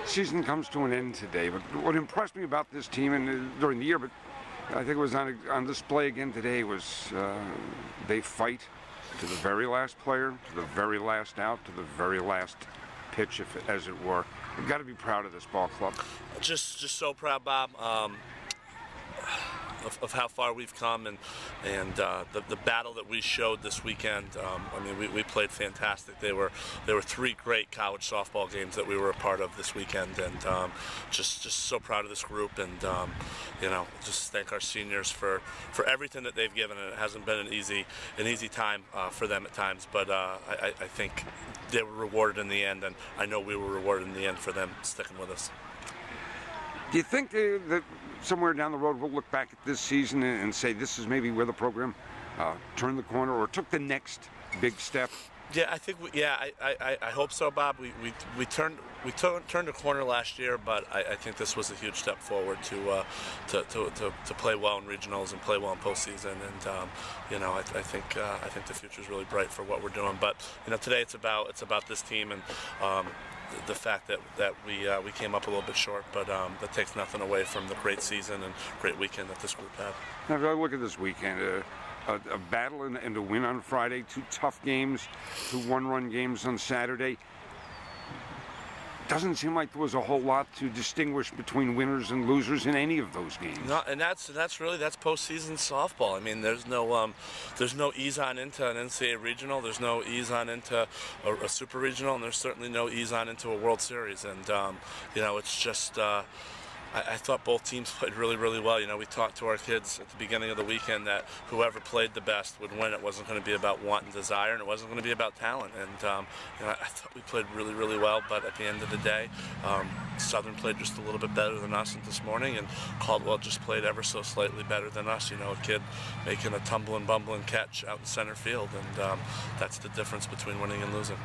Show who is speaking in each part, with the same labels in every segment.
Speaker 1: season comes to an end today, but what impressed me about this team and during the year, but I think it was on display again today, was they fight to the very last player, to the very last out, to the very last pitch, as it were. You've got to be proud of this ball club.
Speaker 2: Just so proud, Bob. Of how far we've come and the battle that we showed this weekend. I mean, we played fantastic. There were 3 great college softball games that we were a part of this weekend, and just so proud of this group, and you know, just thank our seniors for everything that they've given. And it hasn't been an easy time for them at times, but I think they were rewarded in the end, and I know we were rewarded in the end for them sticking with us.
Speaker 1: Do you think that somewhere down the road we'll look back at this season and say this is maybe where the program turned the corner or took the next big step?
Speaker 2: Yeah, I think. I hope so, Bob. We turned a corner last year, but I think this was a huge step forward to play well in regionals and play well in postseason. And you know, I think the future is really bright for what we're doing. But you know, today it's about this team and. The fact that we came up a little bit short, but that takes nothing away from the great season and great weekend that this group had.
Speaker 1: Now, if I look at this weekend, a battle and a win on Friday, 2 tough games, 2 one-run games on Saturday. Doesn't seem like there was a whole lot to distinguish between winners and losers in any of those games.
Speaker 2: No, and that's postseason softball. I mean, there's no ease on into an NCAA regional. There's no ease on into a super regional, and there's certainly no ease on into a World Series. And you know, it's just. I thought both teams played really, really well. You know, we talked to our kids at the beginning of the weekend that whoever played the best would win. It wasn't going to be about want and desire, and it wasn't going to be about talent. And you know, I thought we played really, really well. But at the end of the day, Southern played just a little bit better than us this morning, and Caldwell just played ever so slightly better than us. You know, a kid making a tumbling, bumbling catch out in center field, and that's the difference between winning and losing.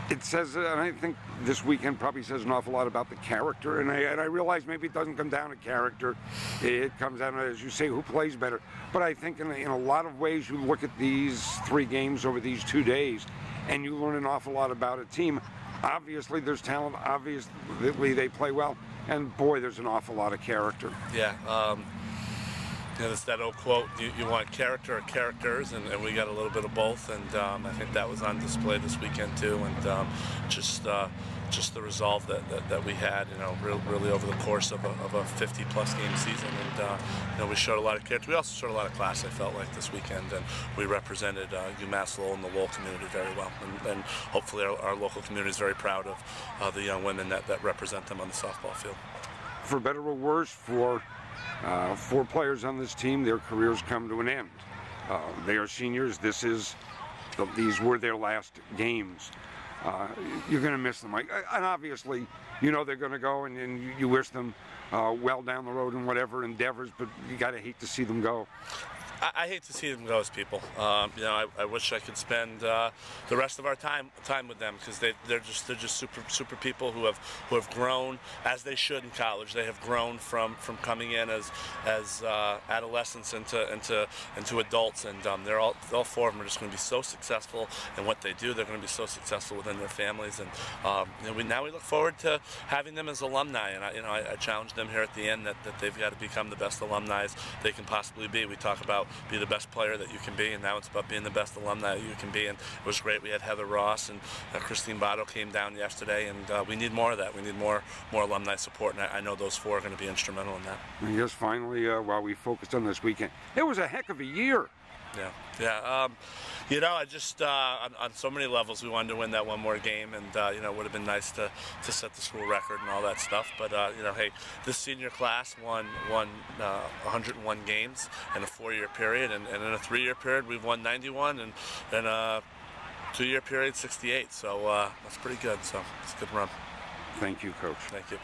Speaker 1: It says, and I think this weekend probably says an awful lot about the character, and I realize maybe it doesn't come down to character. It comes down to, as you say, who plays better. But I think in a lot of ways you look at these 3 games over these 2 days, and you learn an awful lot about a team. Obviously, there's talent. Obviously, they play well. And, boy, there's an awful lot of character.
Speaker 2: Yeah. You know, it's that old quote, you want character or characters, and we got a little bit of both, and I think that was on display this weekend too, and just the resolve that we had, you know, really over the course of a 50-plus game season, and you know, we showed a lot of character. We also showed a lot of class, I felt like, this weekend, and we represented UMass Lowell and the Lowell community very well, and hopefully our local community is very proud of the young women that represent them on the softball field.
Speaker 1: For better or worse, for 4 players on this team, their careers come to an end. They are seniors. These were their last games. You're going to miss them. And obviously, you know they're going to go, and you wish them well down the road in whatever endeavors, but you got to hate to see them go.
Speaker 2: I hate to see them go as people. You know, I wish I could spend the rest of our time with them, because they're just super people who have grown as they should in college. They have grown from coming in as adolescents into adults, and they're all 4 of them are just going to be so successful in what they do. They're going to be so successful within their families, and you know, we look forward to having them as alumni. And I challenged them here at the end that they've got to become the best alumni they can possibly be. We talk about be the best player that you can be, and now it's about being the best alumni you can be. And it was great. We had Heather Ross and Christine Botto came down yesterday, and we need more of that. We need more alumni support, and I know those 4 are going to be instrumental in that.
Speaker 1: And just finally, while we focused on this weekend, it was a heck of a year.
Speaker 2: Yeah. You know, I just on so many levels we wanted to win that one more game, and you know, it would have been nice to set the school record and all that stuff. But you know, hey, this senior class won 101 games in a 4-year period, and in a 3-year period we've won 91, and in a 2-year period 68. So that's pretty good. So it's a good run.
Speaker 1: Thank you, Coach.
Speaker 2: Thank you.